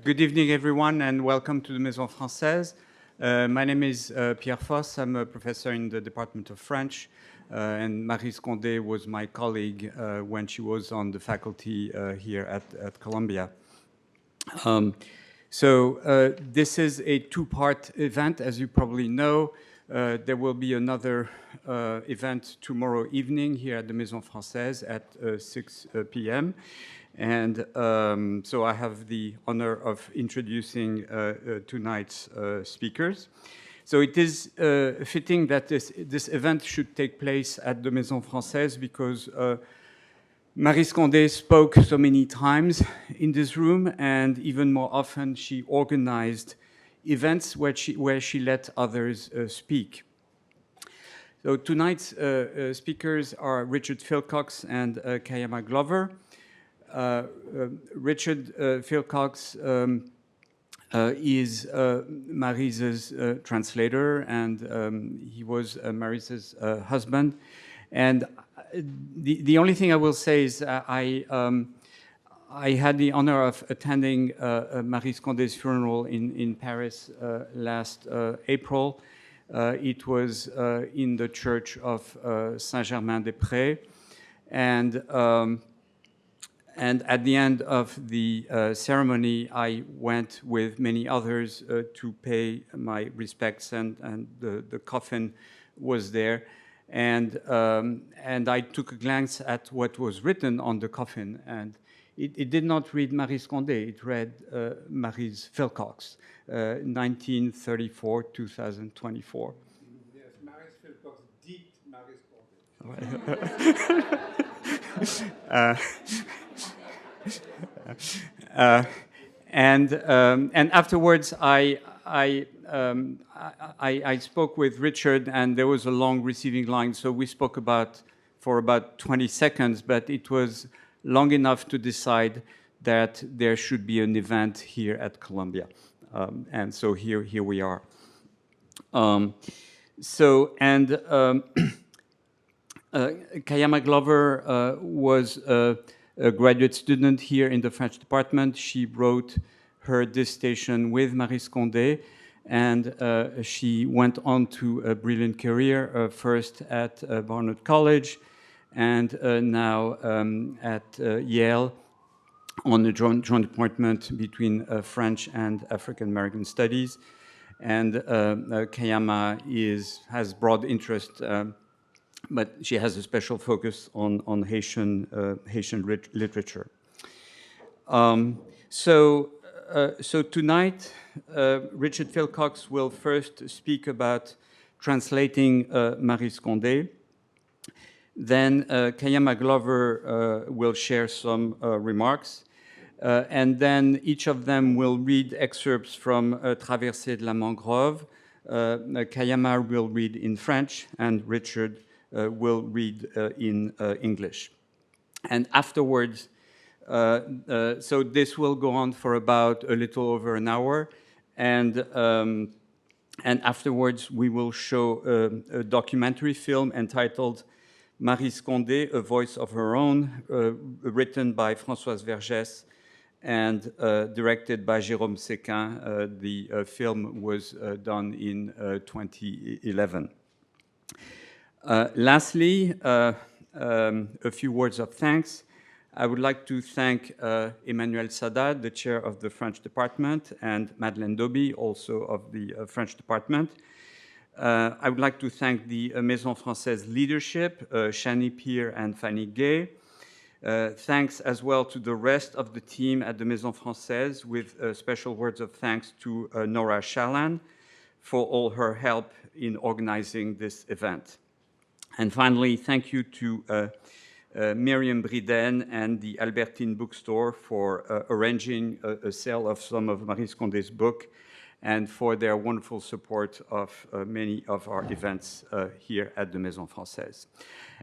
Good evening, everyone, and welcome to the Maison Francaise. My name is Pierre. I'm a professor in the Department of French, and Maryse Condé was my colleague when she was on the faculty here at Columbia. This is a two-part event, as you probably know. There will be another event tomorrow evening here at the Maison Francaise at 6 p.m. And so I have the honor of introducing tonight's speakers. So it is fitting that this event should take place at the Maison Francaise because Maryse Condé spoke so many times in this room, and even more often she organized events where she let others speak. So tonight's speakers are Richard Philcox and Kaiama Glover. Richard Philcox is Maryse's translator, and he was Maryse's husband. And the only thing I will say is I had the honor of attending Maryse Condé's funeral in Paris last April. It was in the church of Saint-Germain-des-Prés. And at the end of the ceremony, I went with many others to pay my respects, and the coffin was there. And I took a glance at what was written on the coffin, and it did not read Maryse Condé, it read Maryse Philcox, 1934-2024. Yes, Maryse Philcox did Maryse Condé. And afterwards, I spoke with Richard, and there was a long receiving line. So we spoke for about 20 seconds, but it was long enough to decide that there should be an event here at Columbia. And so here we are. Kaiama Glover was a graduate student here in the French department. She wrote her dissertation with Maryse Condé, and she went on to a brilliant career, first at Barnard College and now at Yale on a joint appointment between French and African American studies. And Kaiama has broad interest, but she has a special focus on Haitian literature. So tonight, Richard Philcox will first speak about translating Maryse Condé. Then Kaiama Glover will share some remarks. And then each of them will read excerpts from Traversée de la Mangrove. Kaiama will read in French, and Richard will read in English. And afterwards, so this will go on for about a little over an hour. And afterwards, we will show a documentary film entitled Maryse Condé, A Voice of Her Own, written by Françoise Vergès and directed by Jérôme Séquin. The film was done in 2011. Lastly, a few words of thanks. I would like to thank Emmanuel Sadat, the chair of the French department, and Madeleine Doby, also of the French department. I would like to thank the Maison Francaise leadership, Shani Pierre and Fanny Gay. Thanks as well to the rest of the team at the Maison Francaise, with special words of thanks to Nora Shalan for all her help in organizing this event. And finally, thank you to Miriam Briden and the Albertine Bookstore for arranging a sale of some of Maryse Condé's book, and for their wonderful support of many of our events here at the Maison Francaise.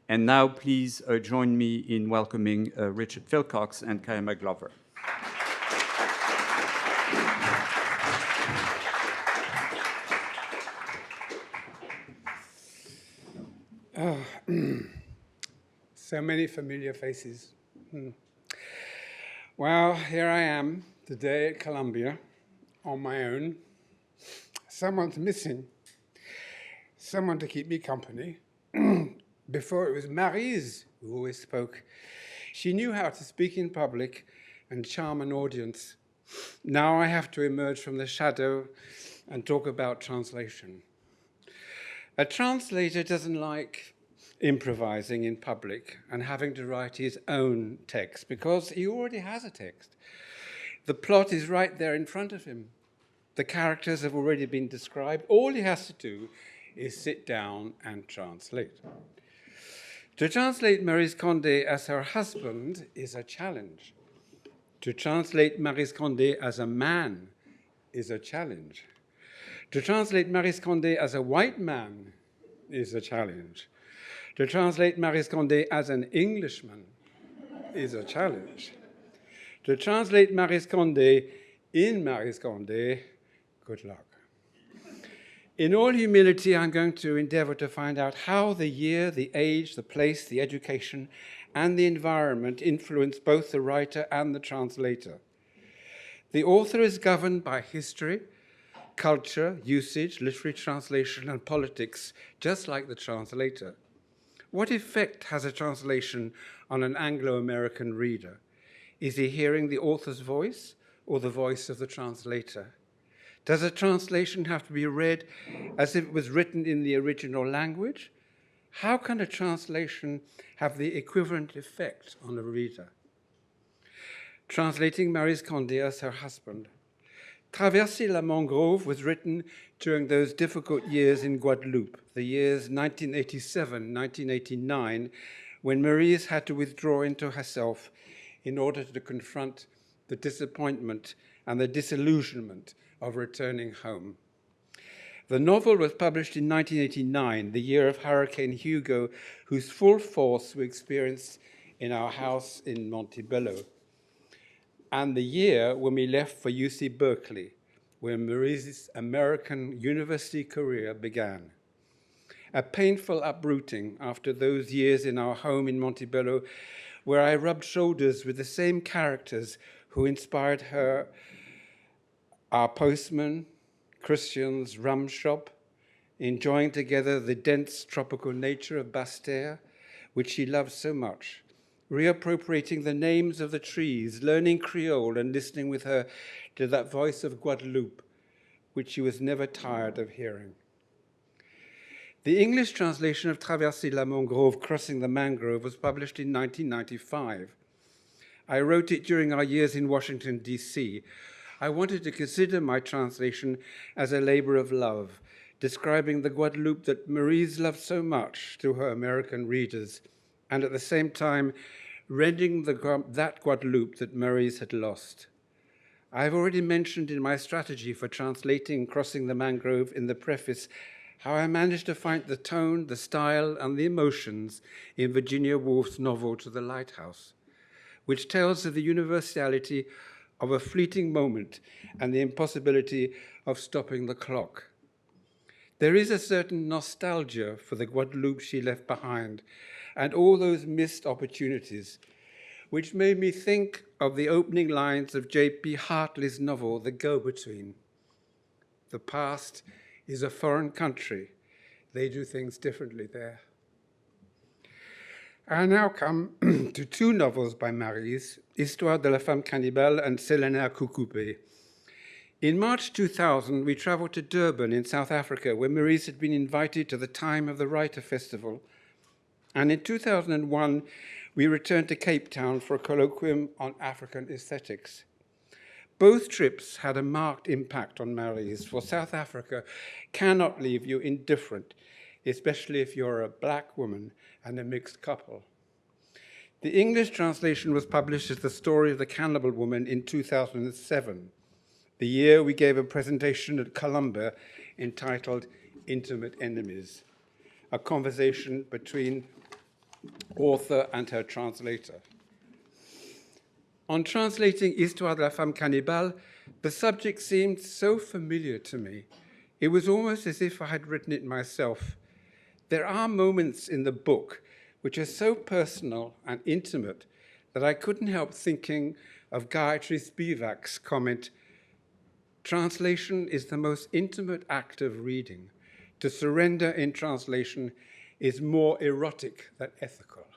And now, please join me in welcoming Richard Philcox and Kaiama Glover. So many familiar faces. Well, here I am Today at Columbia, on my own, someone's missing, someone to keep me company. Before it was Maryse who always spoke. She knew how to speak in public and charm an audience. Now I have to emerge from the shadow and talk about translation. A translator doesn't like improvising in public and having to write his own text because he already has a text. The plot is right there in front of him. The characters have already been described. All he has to do is sit down and translate. To translate Maryse Condé as her husband is a challenge. To translate Maryse Condé as a man is a challenge. To translate Maryse Condé as a white man is a challenge. To translate Maryse Condé as an Englishman is a challenge. To translate Maryse Condé in Maryse Condé, good luck. In all humility, I'm going to endeavor to find out how the year, the age, the place, the education, and the environment influence both the writer and the translator. The author is governed by history, culture, usage, literary translation, and politics, just like the translator. What effect has a translation on an Anglo-American reader? Is he hearing the author's voice or the voice of the translator? Does a translation have to be read as if it was written in the original language? How can a translation have the equivalent effect on a reader? Translating Maryse Condé as her husband. Traverser la Mangrove was written during those difficult years in Guadeloupe, the years 1987, 1989, when Maryse had to withdraw into herself in order to confront the disappointment and the disillusionment of returning home. The novel was published in 1989, the year of Hurricane Hugo, whose full force we experienced in our house in Montebello, and the year when we left for UC Berkeley, where Maryse's American university career began. A painful uprooting after those years in our home in Montebello, where I rubbed shoulders with the same characters who inspired her, our postman, Christian's rum shop, enjoying together the dense tropical nature of Basse-Terre, which she loved so much, reappropriating the names of the trees, learning Creole and listening with her to that voice of Guadeloupe, which she was never tired of hearing. The English translation of Traverser la Mangrove, Crossing the Mangrove, was published in 1995. I wrote it during our years in Washington, D.C. I wanted to consider my translation as a labor of love, describing the Guadeloupe that Maryse loved so much to her American readers, and at the same time, rendering that Guadeloupe that Maryse had lost. I have already mentioned in my strategy for translating Crossing the Mangrove in the preface how I managed to find the tone, the style, and the emotions in Virginia Woolf's novel To the Lighthouse, which tells of the universality of a fleeting moment and the impossibility of stopping the clock. There is a certain nostalgia for the Guadeloupe she left behind and all those missed opportunities, which made me think of the opening lines of J.P. Hartley's novel, The Go-Between. The past is a foreign country. They do things differently there. I now come to two novels by Maryse, Histoire de la femme cannibale and Sélénaire Coucoupé. In March 2000, we traveled to Durban in South Africa, where Maryse had been invited to the Time of the Writer Festival. And in 2001, we returned to Cape Town for a colloquium on African aesthetics. Both trips had a marked impact on Maryse, for South Africa cannot leave you indifferent, especially if you're a Black woman and a mixed couple. The English translation was published as The Story of the Cannibal Woman in 2007, the year we gave a presentation at Columbia entitled Intimate Enemies, a conversation between author and her translator. On translating Histoire de la femme cannibale, the subject seemed so familiar to me. It was almost as if I had written it myself. There are moments in the book which are so personal and intimate that I couldn't help thinking of Gayatri Spivak's comment, "Translation is the most intimate act of reading. To surrender in translation is more erotic than ethical."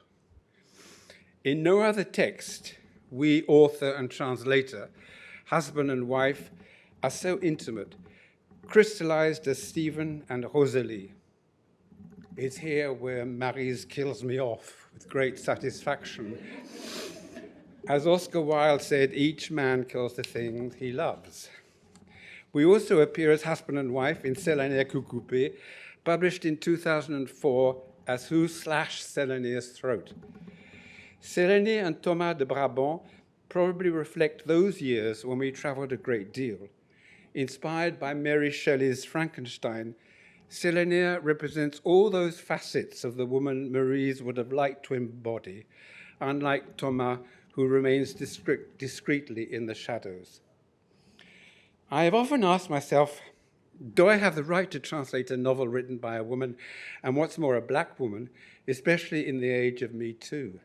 In no other text, we, author and translator, husband and wife, are so intimate, crystallized as Stephen and Rosalie. It's here where Maryse kills me off with great satisfaction. As Oscar Wilde said, each man kills the thing he loves. We also appear as husband and wife in Sélénia Coucoupé, published in 2004 as Who Slashed Sélénia's Throat. Sélénia and Thomas de Brabant probably reflect those years when we traveled a great deal. Inspired by Mary Shelley's Frankenstein, Sélénia represents all those facets of the woman Maryse would have liked to embody, unlike Thomas, who remains discreetly in the shadows. I have often asked myself, do I have the right to translate a novel written by a woman, and what's more, a black woman, especially in the age of Me Too?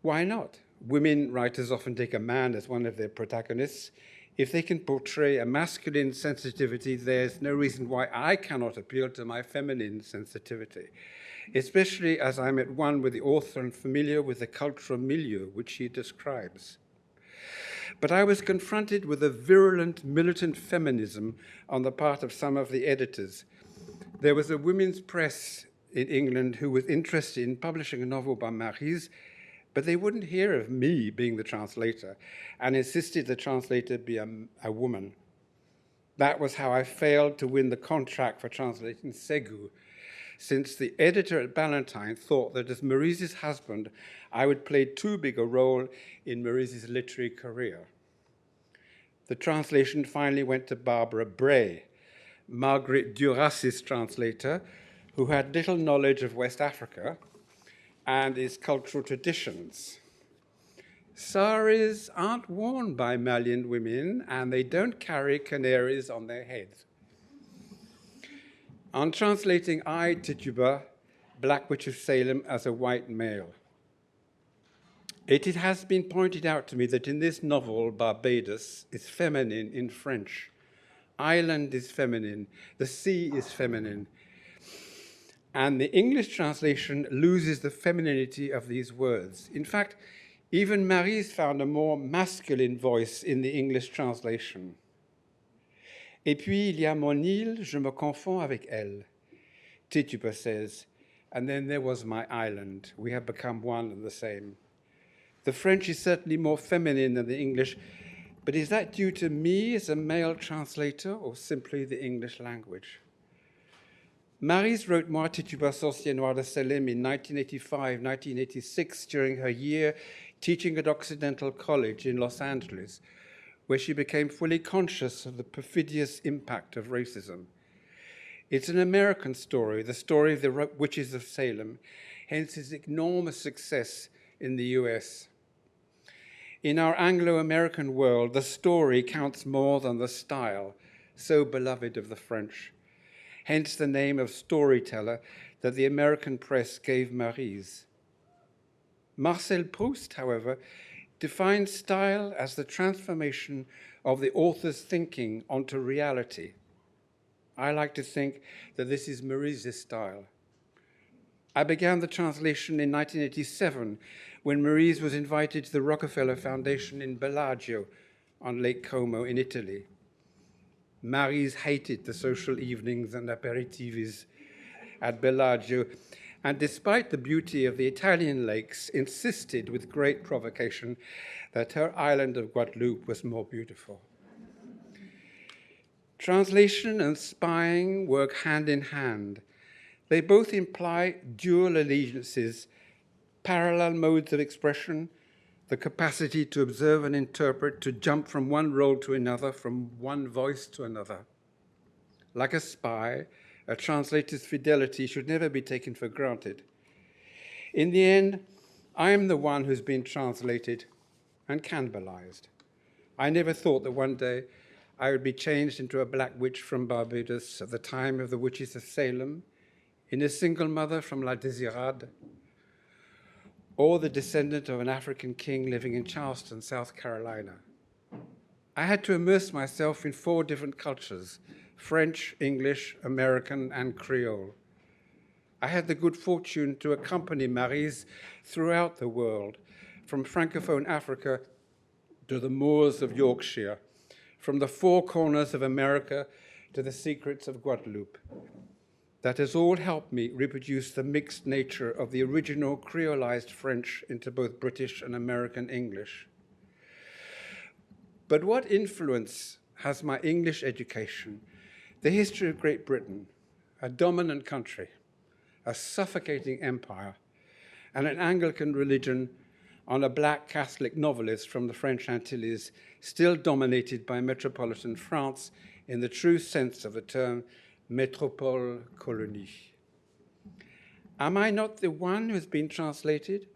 Why not? Women writers often take a man as one of their protagonists. If they can portray a masculine sensitivity, there's no reason why I cannot appeal to my feminine sensitivity, especially as I'm at one with the author and familiar with the cultural milieu which she describes. But I was confronted with a virulent, militant feminism on the part of some of the editors. There was a women's press in England who was interested in publishing a novel by Maryse, but they wouldn't hear of me being the translator and insisted the translator be a woman. That was how I failed to win the contract for translating Segu, since the editor at Ballantine thought that as Maryse's husband, I would play too big a role in Maryse's literary career. The translation finally went to Barbara Bray, Margaret Duras's translator, who had little knowledge of West Africa and its cultural traditions. Saris aren't worn by Malian women, and they don't carry canaries on their heads. On translating I, Tituba, Black Witch of Salem, as a white male, it has been pointed out to me that in this novel, Barbados is feminine in French. Island is feminine, the sea is feminine, and the English translation loses the femininity of these words. In fact, even Maryse found a more masculine voice in the English translation. Et puis, il y a mon île, je me confonds avec elle, Tituba says, and then there was my island. We have become one and the same. The French is certainly more feminine than the English, but is that due to me as a male translator or simply the English language? Maryse wrote Moi Tituba Sorcier Noir de Salem in 1985-1986 during her year teaching at Occidental College in Los Angeles, where she became fully conscious of the perfidious impact of racism. It's an American story, the story of the witches of Salem, hence its enormous success in the US. In our Anglo-American world, the story counts more than the style, so beloved of the French. Hence the name of storyteller that the American press gave Maryse. Marcel Proust, however, defines style as the transformation of the author's thinking onto reality. I like to think that this is Maryse's style. I began the translation in 1987 when Maryse was invited to the Rockefeller Foundation in Bellagio on Lake Como in Italy. Maryse hated the social evenings and aperitivis at Bellagio, and despite the beauty of the Italian lakes, insisted with great provocation that her island of Guadeloupe was more beautiful. Translation and spying work hand in hand. They both imply dual allegiances, parallel modes of expression, the capacity to observe and interpret, to jump from one role to another, from one voice to another. Like a spy, a translator's fidelity should never be taken for granted. In the end, I am the one who's been translated and cannibalized. I never thought that one day I would be changed into a black witch from Barbados at the time of the witches of Salem, in a single mother from La Désirade, or the descendant of an African king living in Charleston, South Carolina. I had to immerse myself in 4 different cultures: French, English, American, and Creole. I had the good fortune to accompany Maryse throughout the world, from Francophone Africa to the moors of Yorkshire, from the 4 corners of America to the secrets of Guadeloupe. That has all helped me reproduce the mixed nature of the original creolized French into both British and American English. But what influence has my English education, the history of Great Britain, a dominant country, a suffocating empire, and an Anglican religion on a black Catholic novelist from the French Antilles, still dominated by metropolitan France in the true sense of the term métropole colonie? Am I not the one who's been translated?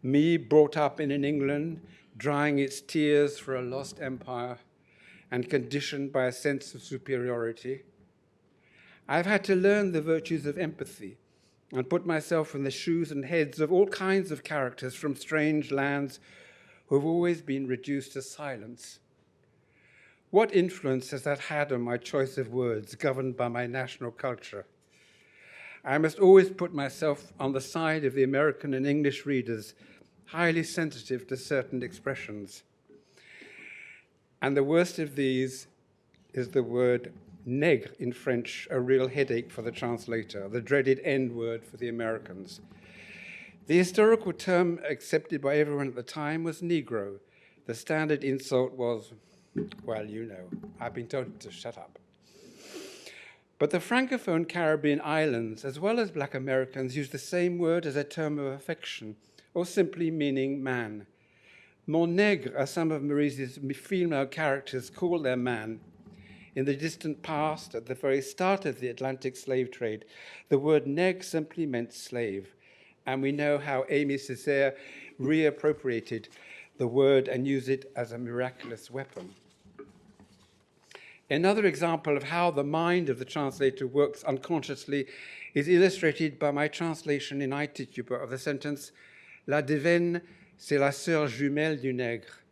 Me, brought up in an England, drying its tears for a lost empire and conditioned by a sense of superiority? I've had to learn the virtues of empathy and put myself in the shoes and heads of all kinds of characters from strange lands who have always been reduced to silence. What influence has that had on my choice of words, governed by my national culture? I must always put myself on the side of the American and English readers, highly sensitive to certain expressions. And the worst of these is the word nègre in French, a real headache for the translator, the dreaded N word for the Americans. The historical term accepted by everyone at the time was Negro. The standard insult was, well, you know, I've been told to shut up. But the Francophone Caribbean islands, as well as Black Americans, use the same word as a term of affection, or simply meaning man. Mon nègre, as some of Maryse's female characters call their man. In the distant past, at the very start of the Atlantic slave trade, the word nègre simply meant slave. And we know how Aimé Césaire reappropriated the word and used it as a miraculous weapon. Another example of how the mind of the translator works unconsciously is illustrated by my translation in Aitituba of the sentence, La Déveine, c'est la sœur jumelle du nègre.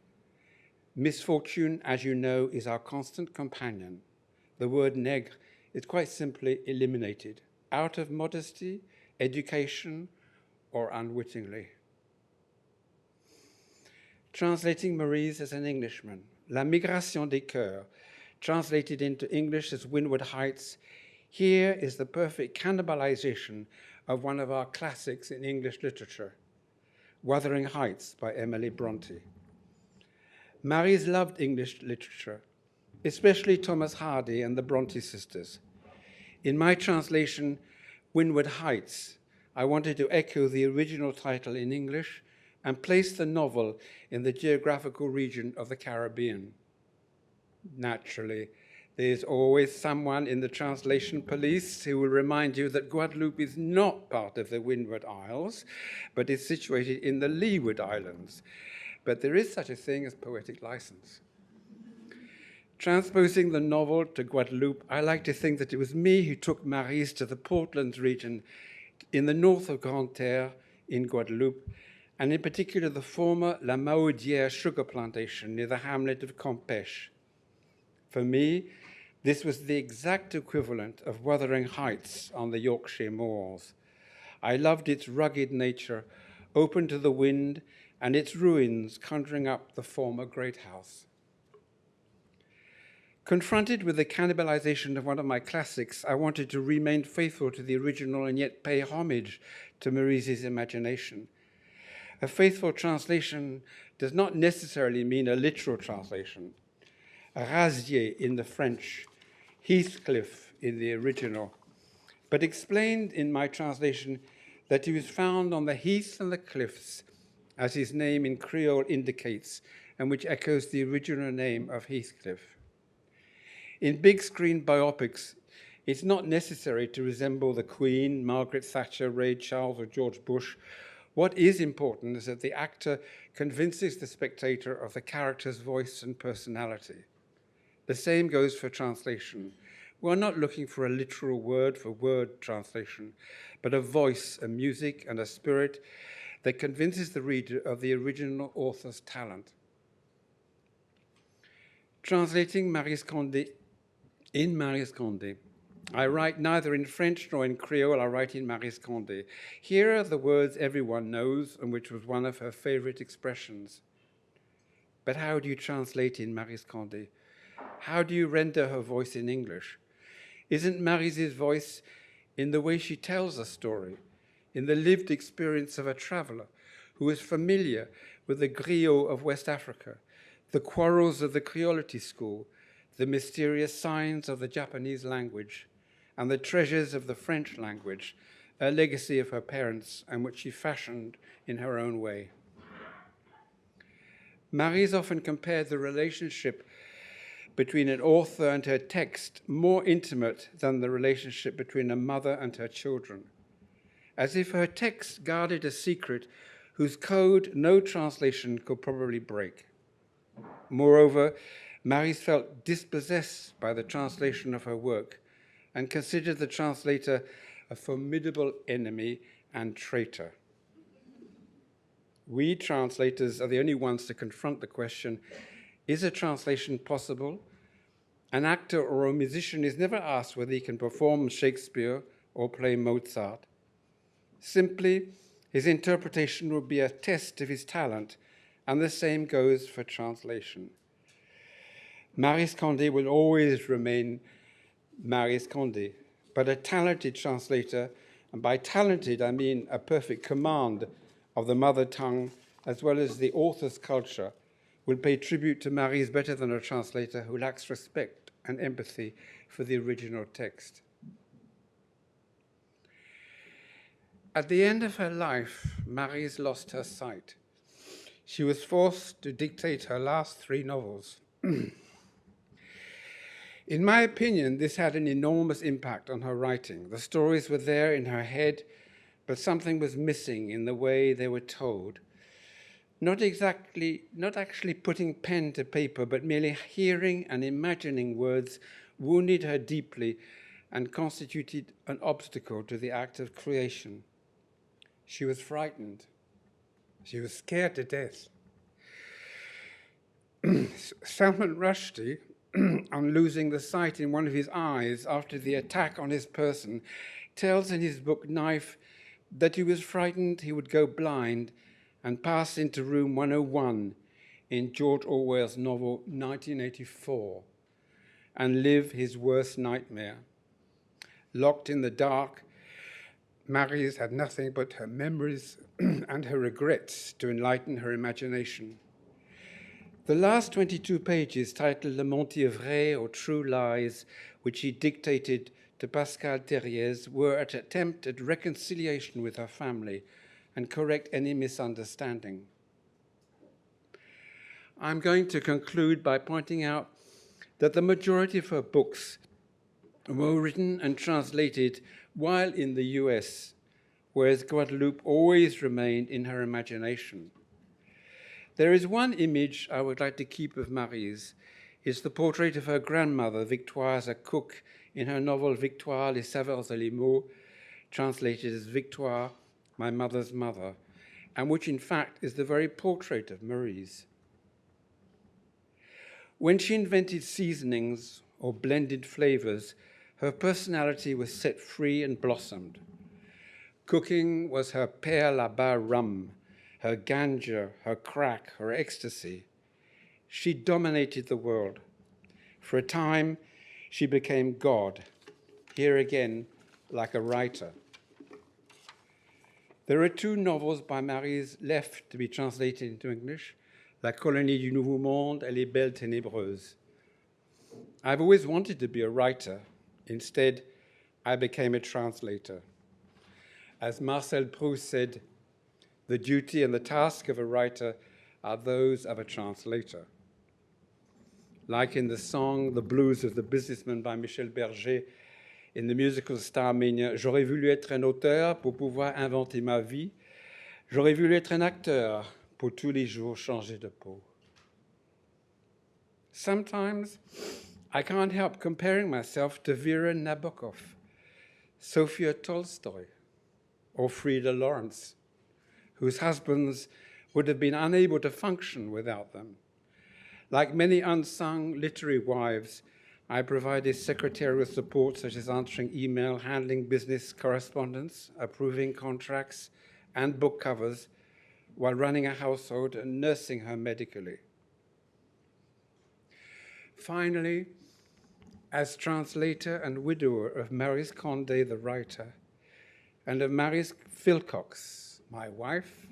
Misfortune, as you know, is our constant companion. The word nègre is quite simply eliminated, out of modesty, education, or unwittingly. Translating Maryse as an Englishman, La Migration des Cœurs, translated into English as Windward Heights, here is the perfect cannibalization of one of our classics in English literature, Wuthering Heights by Emily Bronte. Maryse loved English literature, especially Thomas Hardy and the Bronte sisters. In my translation, Windward Heights, I wanted to echo the original title in English and place the novel in the geographical region of the Caribbean. Naturally, there's always someone in the translation police who will remind you that Guadeloupe is not part of the Windward Isles, but is situated in the Leeward Islands. But there is such a thing as poetic license. Transposing the novel to Guadeloupe, I like to think that it was me who took Maryse to the Portlands region in the north of Grande Terre in Guadeloupe, and in particular the former La Mahaudière sugar plantation near the hamlet of Campeche. For me, this was the exact equivalent of Wuthering Heights on the Yorkshire moors. I loved its rugged nature, open to the wind, and its ruins conjuring up the former great house. Confronted with the cannibalization of one of my classics, I wanted to remain faithful to the original and yet pay homage to Maryse's imagination. A faithful translation does not necessarily mean a literal translation. Rasier in the French, Heathcliff in the original, but explained in my translation that he was found on the heath and the cliffs, as his name in Creole indicates, and which echoes the original name of Heathcliff. In big screen biopics, it's not necessary to resemble the Queen, Margaret Thatcher, Ray Charles, or George Bush. What is important is that the actor convinces the spectator of the character's voice and personality. The same goes for translation. We're not looking for a literal word-for-word translation, but a voice, a music, and a spirit that convinces the reader of the original author's talent. Translating Maryse Condé in Maryse Condé. I write neither in French nor in Creole, I write in Maryse Condé. Here are the words everyone knows and which was one of her favorite expressions. But how do you translate in Maryse Condé? How do you render her voice in English? Isn't Maryse's voice in the way she tells a story, in the lived experience of a traveler who is familiar with the griot of West Africa, the quarrels of the Creolity school, the mysterious signs of the Japanese language, and the treasures of the French language, a legacy of her parents and which she fashioned in her own way. Maryse often compared the relationship between an author and her text more intimate than the relationship between a mother and her children, as if her text guarded a secret whose code no translation could probably break. Moreover, Maryse felt dispossessed by the translation of her work and considered the translator a formidable enemy and traitor. We translators are the only ones to confront the question, is a translation possible? An actor or a musician is never asked whether he can perform Shakespeare or play Mozart. Simply, his interpretation would be a test of his talent, and the same goes for translation. Maryse Condé will always remain Maryse Condé, but a talented translator, and by talented I mean a perfect command of the mother tongue as well as the author's culture, will pay tribute to Maryse better than a translator who lacks respect and empathy for the original text. At the end of her life, Maryse lost her sight. She was forced to dictate her last 3 novels. In my opinion, this had an enormous impact on her writing. The stories were there in her head, but something was missing in the way they were told. Not actually putting pen to paper, but merely hearing and imagining words wounded her deeply and constituted an obstacle to the act of creation. She was frightened. She was scared to death. Salman Rushdie, on losing the sight in one of his eyes after the attack on his person, tells in his book Knife that he was frightened he would go blind and pass into room 101 in George Orwell's novel 1984 and live his worst nightmare. Locked in the dark, Maryse had nothing but her memories and her regrets to enlighten her imagination. The last 22 pages, titled Le Mentier Vrai or True Lies, which he dictated to Pascal Thériez, were an attempt at reconciliation with her family and correct any misunderstanding. I'm going to conclude by pointing out that the majority of her books were written and translated while in the US, whereas Guadeloupe always remained in her imagination. There is one image I would like to keep of Maryse. It's the portrait of her grandmother, Victoire, as a cook in her novel Victoire, les saveurs et les mots, translated as Victoire, my mother's mother, and which in fact is the very portrait of Maryse. When she invented seasonings or blended flavors, her personality was set free and blossomed. Cooking was her père là-bas rum, her ganja, her crack, her ecstasy. She dominated the world. For a time, she became God, here again, like a writer. There are 2 novels by Maryse left to be translated into English, La Colonie du Nouveau Monde et Les Belles Ténébreuses. I've always wanted to be a writer. Instead, I became a translator. As Marcel Proust said, the duty and the task of a writer are those of a translator. Like in the song The Blues of the Businessman by Michel Berger, in the musical Starmania, j'aurais voulu être un auteur pour pouvoir inventer ma vie. J'aurais voulu être un acteur pour tous les jours changer de peau. Sometimes I can't help comparing myself to Vera Nabokov, Sophia Tolstoy, or Frida Lawrence, whose husbands would have been unable to function without them. Like many unsung literary wives, I provided secretarial support such as answering email, handling business correspondence, approving contracts and book covers, while running a household and nursing her medically. Finally, as translator and widower of Maryse Condé, the writer, and of Maryse Philcox, my wife,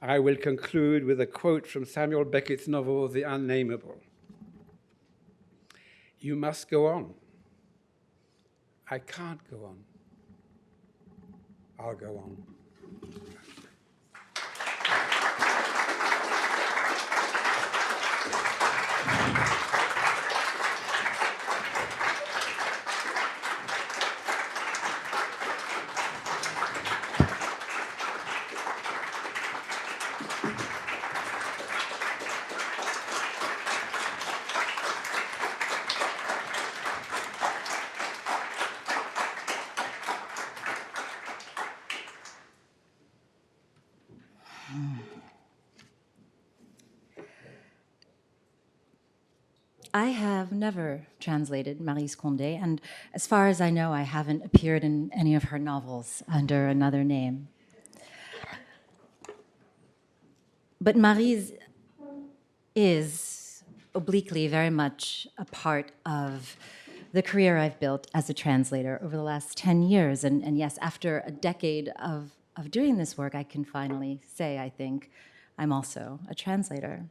I will conclude with a quote from Samuel Beckett's novel, The Unnameable. You must go on. I can't go on. I'll go on. I have never translated Maryse Condé, and as far as I know, I haven't appeared in any of her novels under another name. But Maryse is obliquely very much a part of the career I've built as a translator over the last 10 years. And yes, after a decade of doing this work, I can finally say, I think, I'm also a translator.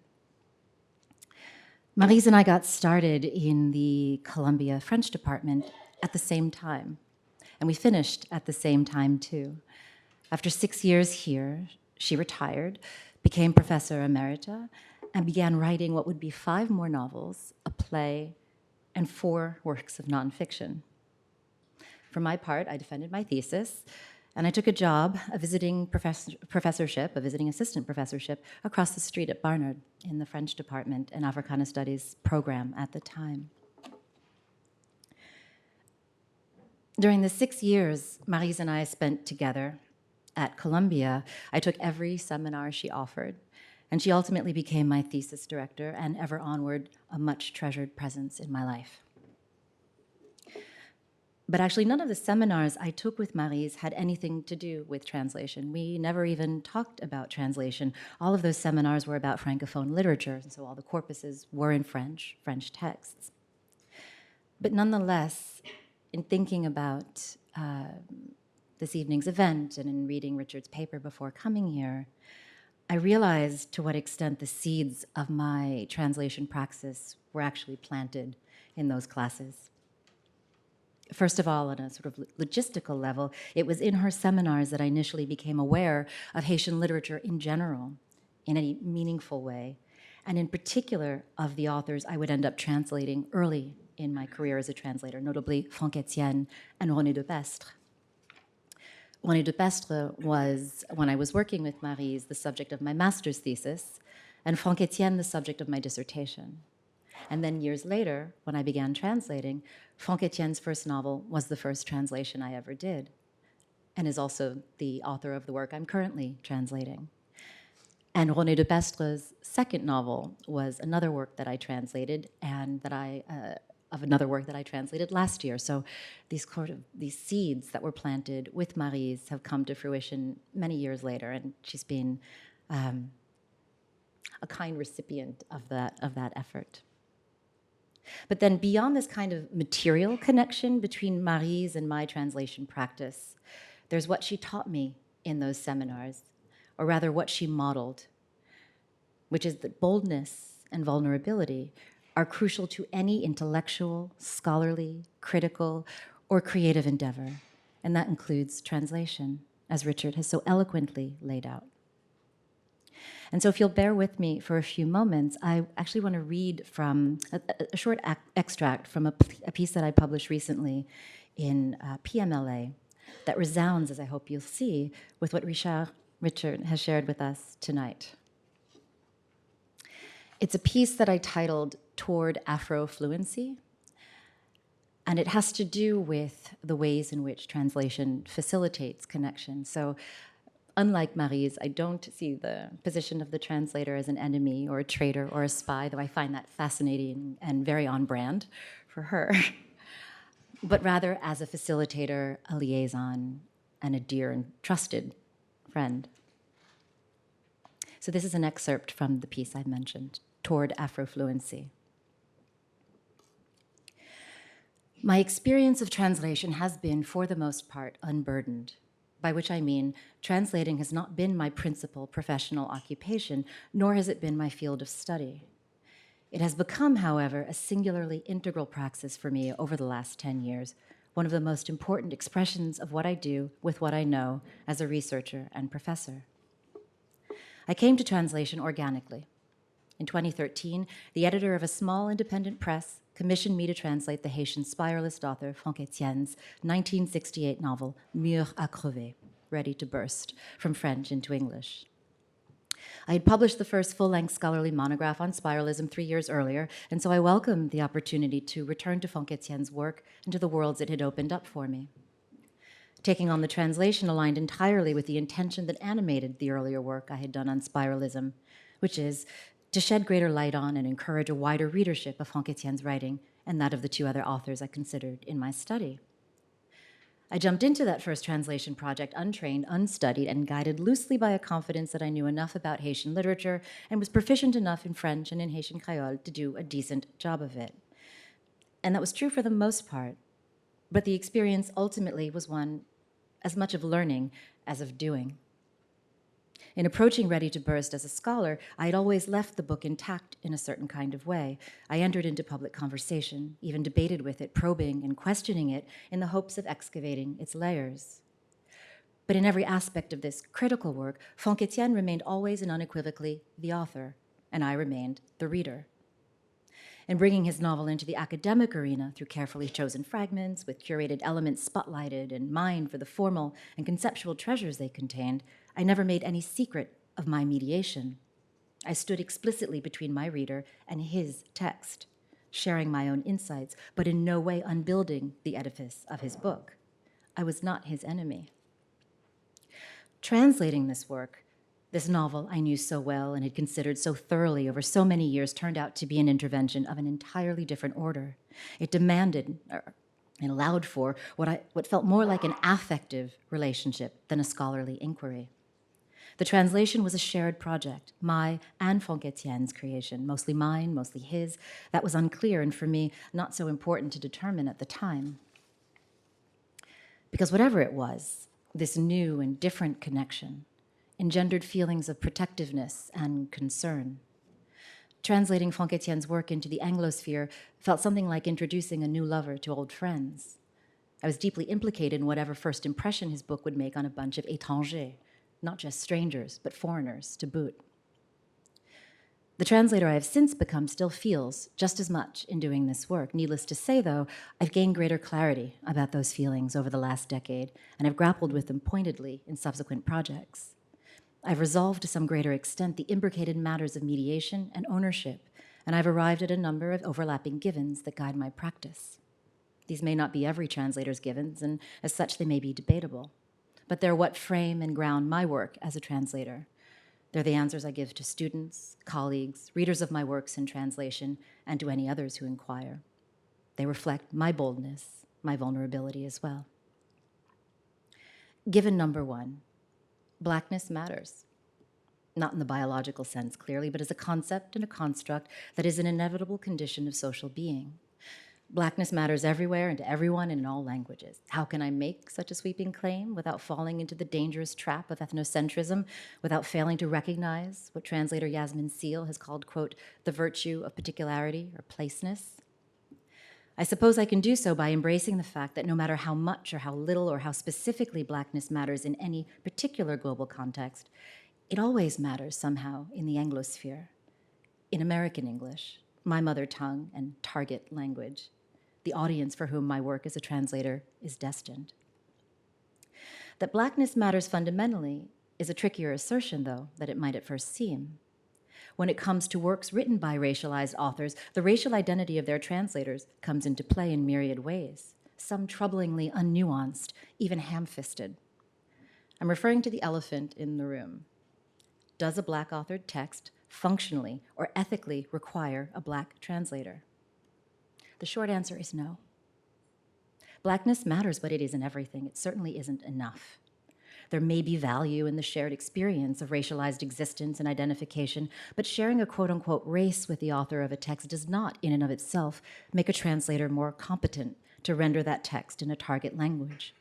Maryse and I got started in the Columbia French department at the same time, and we finished at the same time too. After 6 years here, she retired, became professor emerita, and began writing what would be 5 more novels, a play, and 4 works of nonfiction. For my part, I defended my thesis, and I took a job, a visiting professorship, a visiting assistant professorship, across the street at Barnard in the French department and Africana Studies program at the time. During the 6 years Maryse and I spent together at Columbia, I took every seminar she offered, and she ultimately became my thesis director and ever onward a much treasured presence in my life. But actually, none of the seminars I took with Maryse had anything to do with translation. We never even talked about translation. All of those seminars were about Francophone literature, and so all the corpuses were in French texts. But nonetheless, in thinking about this evening's event and in reading Richard's paper before coming here, I realized to what extent the seeds of my translation praxis were actually planted in those classes. First of all, on a sort of logistical level, it was in her seminars that I initially became aware of Haitian literature in general, in any meaningful way, and in particular of the authors I would end up translating early in my career as a translator, notably Franck Etienne and René de Pestre. René de Pestre was, when I was working with Maryse, the subject of my master's thesis, and Franck Etienne the subject of my dissertation. And then years later, when I began translating, Franck Etienne's first novel was the first translation I ever did, and is also the author of the work I'm currently translating. And René de Pestre's second novel was another work that I translated, and of another work that I translated last year. So these seeds that were planted with Maryse have come to fruition many years later, and she's been a kind recipient of that effort. But then beyond this kind of material connection between Maryse and my translation practice, there's what she taught me in those seminars, or rather what she modeled, which is that boldness and vulnerability are crucial to any intellectual, scholarly, critical, or creative endeavor, and that includes translation, as Richard has so eloquently laid out. And so if you'll bear with me for a few moments, I actually want to read from a short extract from a piece that I published recently in PMLA that resounds, as I hope you'll see, with what Richard has shared with us tonight. It's a piece that I titled Toward Afro-Fluency, and it has to do with the ways in which translation facilitates connection. So Unlike Maryse, I don't see the position of the translator as an enemy or a traitor or a spy, though I find that fascinating and very on brand for her, but rather as a facilitator, a liaison, and a dear and trusted friend. So this is an excerpt from the piece I mentioned, Toward Afrofluency. My experience of translation has been, for the most part, unburdened, by which I mean translating has not been my principal professional occupation, nor has it been my field of study. It has become, however, a singularly integral praxis for me over the last 10 years, one of the most important expressions of what I do with what I know as a researcher and professor. I came to translation organically. In 2013, the editor of a small independent press commissioned me to translate the Haitian spiralist author Franck Etienne's 1968 novel Murs à crever, Ready to Burst, from French into English. I had published the first full-length scholarly monograph on spiralism 3 years earlier, and so I welcomed the opportunity to return to Franck Etienne's work and to the worlds it had opened up for me. Taking on the translation aligned entirely with the intention that animated the earlier work I had done on spiralism, which is to shed greater light on and encourage a wider readership of Franck Etienne's writing and that of the two other authors I considered in my study. I jumped into that first translation project untrained, unstudied, and guided loosely by a confidence that I knew enough about Haitian literature and was proficient enough in French and in Haitian Creole to do a decent job of it. And that was true for the most part, but the experience ultimately was one as much of learning as of doing. In approaching Ready to Burst as a scholar, I had always left the book intact in a certain kind of way. I entered into public conversation, even debated with it, probing and questioning it in the hopes of excavating its layers. But in every aspect of this critical work, Franck Etienne remained always and unequivocally the author, and I remained the reader. In bringing his novel into the academic arena through carefully chosen fragments, with curated elements spotlighted and mined for the formal and conceptual treasures they contained, I never made any secret of my mediation. I stood explicitly between my reader and his text, sharing my own insights, but in no way unbuilding the edifice of his book. I was not his enemy. Translating this work, this novel I knew so well and had considered so thoroughly over so many years, turned out to be an intervention of an entirely different order. It demanded and allowed for what felt more like an affective relationship than a scholarly inquiry. The translation was a shared project, my and Franck Etienne's creation, mostly mine, mostly his. That was unclear and for me, not so important to determine at the time. Because whatever it was, this new and different connection engendered feelings of protectiveness and concern. Translating Franck Etienne's work into the Anglosphere felt something like introducing a new lover to old friends. I was deeply implicated in whatever first impression his book would make on a bunch of étrangers, not just strangers, but foreigners to boot. The translator I have since become still feels just as much in doing this work. Needless to say, though, I've gained greater clarity about those feelings over the last decade, and I've grappled with them pointedly in subsequent projects. I've resolved to some greater extent the imbricated matters of mediation and ownership, and I've arrived at a number of overlapping givens that guide my practice. These may not be every translator's givens, and as such they may be debatable, but they're what frame and ground my work as a translator. They're the answers I give to students, colleagues, readers of my works in translation, and to any others who inquire. They reflect my boldness, my vulnerability as well. Given number one, Blackness matters. Not in the biological sense, clearly, but as a concept and a construct that is an inevitable condition of social being. Blackness matters everywhere and to everyone and in all languages. How can I make such a sweeping claim without falling into the dangerous trap of ethnocentrism, without failing to recognize what translator Yasmin Seal has called, quote, the virtue of particularity or placeness? I suppose I can do so by embracing the fact that no matter how much or how little or how specifically Blackness matters in any particular global context, it always matters somehow in the Anglosphere, in American English, my mother tongue and target language, the audience for whom my work as a translator is destined. That Blackness matters fundamentally is a trickier assertion, though, than it might at first seem. When it comes to works written by racialized authors, the racial identity of their translators comes into play in myriad ways, some troublingly unnuanced, even ham-fisted. I'm referring to the elephant in the room. Does a Black authored text functionally or ethically require a Black translator? The short answer is no. Blackness matters, but it isn't everything. It certainly isn't enough. There may be value in the shared experience of racialized existence and identification, but sharing a quote-unquote race with the author of a text does not, in and of itself, make a translator more competent to render that text in a target language.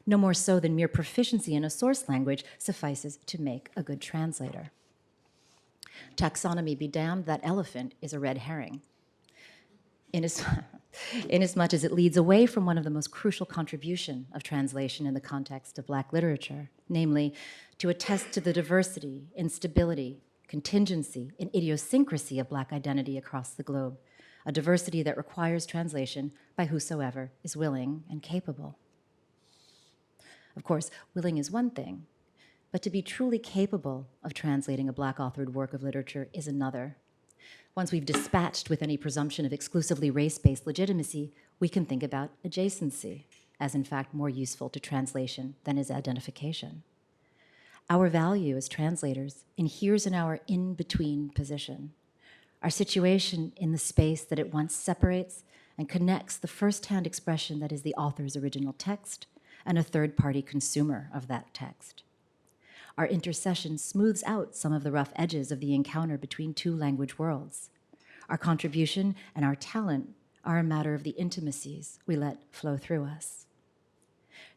No more so than mere proficiency in a source language suffices to make a good translator. Taxonomy be damned, that elephant is a red herring. Inasmuch as it leads away from one of the most crucial contributions of translation in the context of Black literature, namely, to attest to the diversity, instability, contingency, and idiosyncrasy of Black identity across the globe, a diversity that requires translation by whosoever is willing and capable. Of course, willing is one thing, but to be truly capable of translating a Black authored work of literature is another. Once we've dispatched with any presumption of exclusively race-based legitimacy, we can think about adjacency as in fact more useful to translation than is identification. Our value as translators inheres in our in-between position, our situation in the space that at once separates and connects the first-hand expression that is the author's original text and a third-party consumer of that text. Our intercession smooths out some of the rough edges of the encounter between two language worlds. Our contribution and our talent are a matter of the intimacies we let flow through us.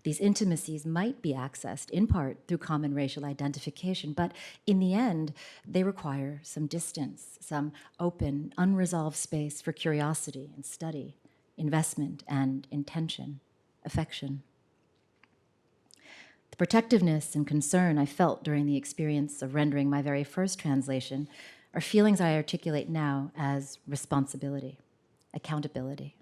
These intimacies might be accessed in part through common racial identification, but in the end, they require some distance, some open, unresolved space for curiosity and study, investment and intention, affection. The protectiveness and concern I felt during the experience of rendering my very first translation are feelings I articulate now as responsibility, accountability.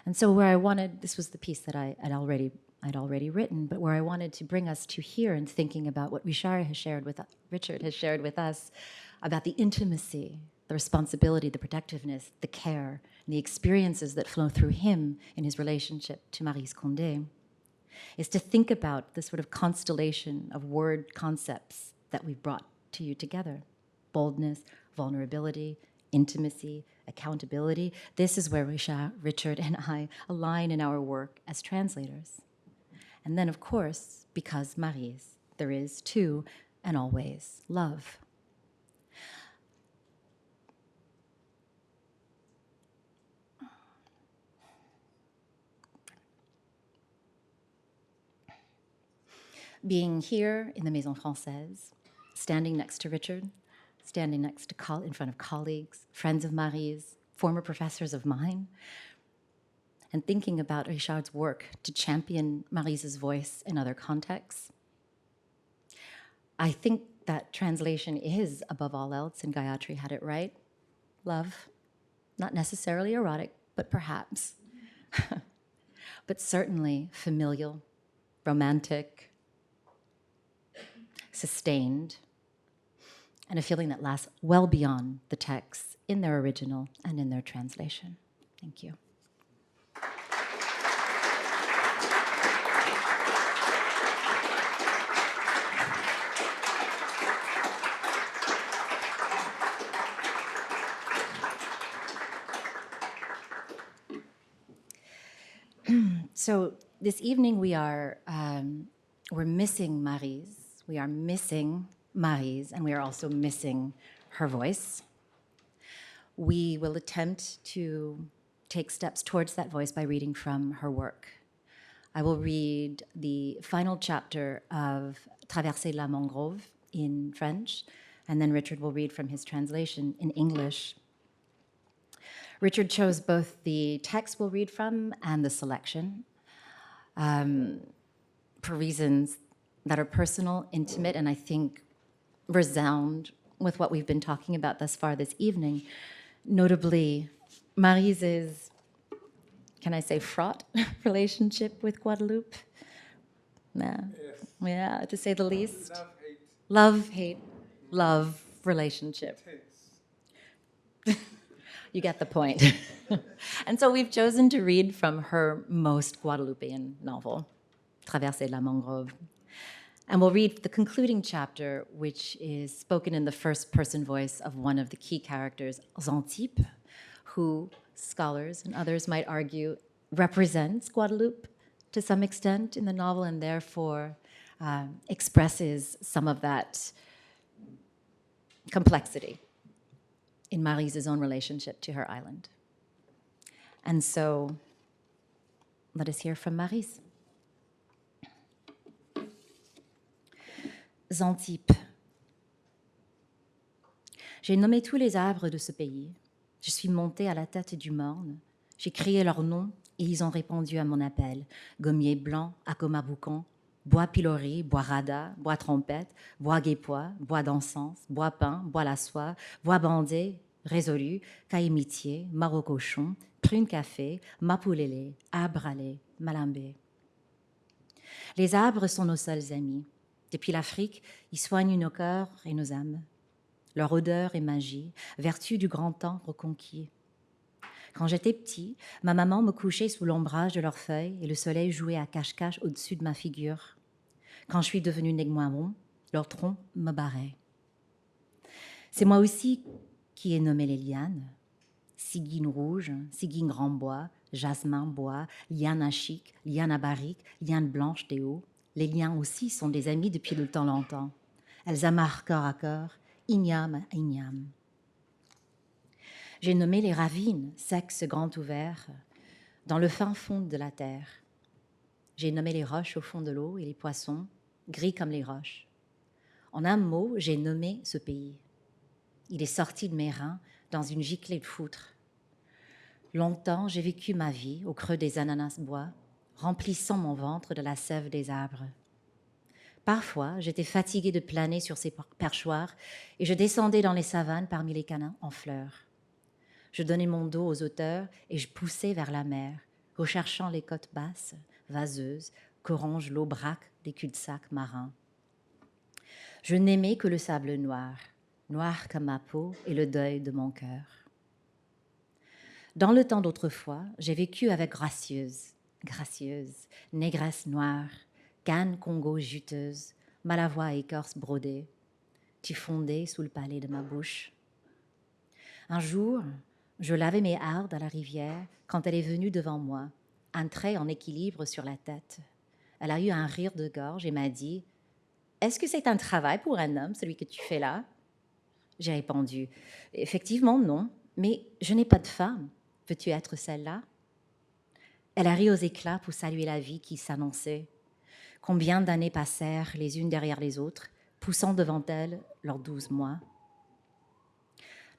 And so where I wanted, this was the piece that I'd already written, but where I wanted to bring us to here and thinking about what Richard has shared with us about the intimacy, the responsibility, the protectiveness, the care, and the experiences that flow through him in his relationship to Maryse Condé, is to think about the sort of constellation of word concepts that we've brought to you together. Boldness, vulnerability, intimacy, accountability. This is where Richard and I align in our work as translators. And then, of course, because Maryse, there is too, and always, love. Being here in the Maison Francaise, standing next to Richard, standing next to in front of colleagues, friends of Maryse, former professors of mine, and thinking about Richard's work to champion Maryse's voice in other contexts. I think that translation is, above all else, and Gayatri had it right, love. Not necessarily erotic, but perhaps. But certainly familial, romantic, sustained, and a feeling that lasts well beyond the texts in their original and in their translation. Thank you. So this evening we're missing Maryse. We are missing Maryse, and we are also missing her voice. We will attempt to take steps towards that voice by reading from her work. I will read the final chapter of Traverser la Mangrove in French, and then Richard will read from his translation in English. Richard chose both the text we'll read from and the selection for reasons that are personal, intimate, and I think resound with what we've been talking about thus far this evening. Notably, Maryse's, can I say fraught relationship with Guadeloupe? Nah. Yes. Yeah, to say the least. Love, hate, love relationship. You get the point. And so we've chosen to read from her most Guadeloupean novel, Traversée de la Mangrove. And we'll read the concluding chapter, which is spoken in the first-person voice of one of the key characters, Xantippe, who scholars and others might argue represents Guadeloupe to some extent in the novel and therefore expresses some of that complexity in Maryse's own relationship to her island. And so let us hear from Maryse. Xantippe. J'ai nommé tous les arbres de ce pays. Je suis montée à la tête du morne. J'ai crié leurs noms et ils ont répondu à mon appel. Gommier blanc, acomaboucon, bois pilori, bois rada, bois trompette, bois guépois, bois d'encens, bois pin, bois la soie, bois bandé, résolu, caïmitier, marocochon, prune café, mapoulélé, arbre à lait, malambé. Les arbres sont nos seuls amis. Depuis l'Afrique, ils soignent nos cœurs et nos âmes. Leur odeur est magie, vertu du grand temps reconquis. Quand j'étais petit, ma maman me couchait sous l'ombrage de leurs feuilles et le soleil jouait à cache-cache au-dessus de ma figure. Quand je suis devenue Negmoiron, leur tronc me barrait. C'est moi aussi qui ai nommé les lianes. Ciguine rouge, ciguine grand bois, jasmin bois, liane à chic, liane à barrique, liane blanche des hauts. Les liens aussi sont des amis depuis le temps longtemps. Elles amarrent corps à corps, igname à igname. J'ai nommé les ravines, sexes grands ouverts, dans le fin fond de la terre. J'ai nommé les roches au fond de l'eau et les poissons, gris comme les roches. En un mot, j'ai nommé ce pays. Il est sorti de mes reins dans une giclée de foutre. Longtemps, j'ai vécu ma vie au creux des ananas-bois, remplissant mon ventre de la sève des arbres. Parfois, j'étais fatiguée de planer sur ces perchoirs et je descendais dans les savanes parmi les canins en fleurs. Je donnais mon dos aux auteurs et je poussais vers la mer, recherchant les côtes basses, vaseuses, que ronge l'eau braque des cul-de-sac marins. Je n'aimais que le sable noir, noir comme ma peau et le deuil de mon cœur. Dans le temps d'autrefois, j'ai vécu avec gracieuse, négresse noire, canne Congo juteuse, malavoie à écorce brodée. Tu fondais sous le palais de ma bouche. Un jour, je lavais mes hardes à la rivière quand elle est venue devant moi, un trait en équilibre sur la tête. Elle a eu un rire de gorge et m'a dit « Est-ce que c'est un travail pour un homme, celui que tu fais là ?» J'ai répondu « Effectivement, non, mais je n'ai pas de femme. Veux-tu être celle-là ?» Elle a ri aux éclats pour saluer la vie qui s'annonçait. Combien d'années passèrent les unes derrière les autres, poussant devant elle leurs 12 mois.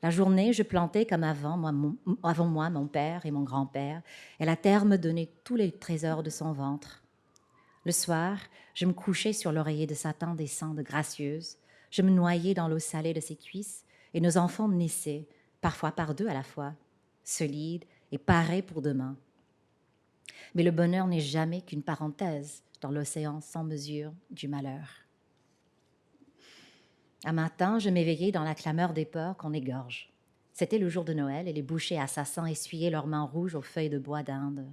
La journée, je plantais comme avant moi mon père et mon grand-père, et la terre me donnait tous les trésors de son ventre. Le soir, je me couchais sur l'oreiller de sa tendescente gracieuse, je me noyais dans l'eau salée de ses cuisses, et nos enfants naissaient, parfois par deux à la fois, solides et parés pour demain. Mais le bonheur n'est jamais qu'une parenthèse dans l'océan sans mesure du malheur. Un matin, je m'éveillais dans la clameur des porcs qu'on égorge. C'était le jour de Noël et les bouchers assassins essuyaient leurs mains rouges aux feuilles de bois d'Inde.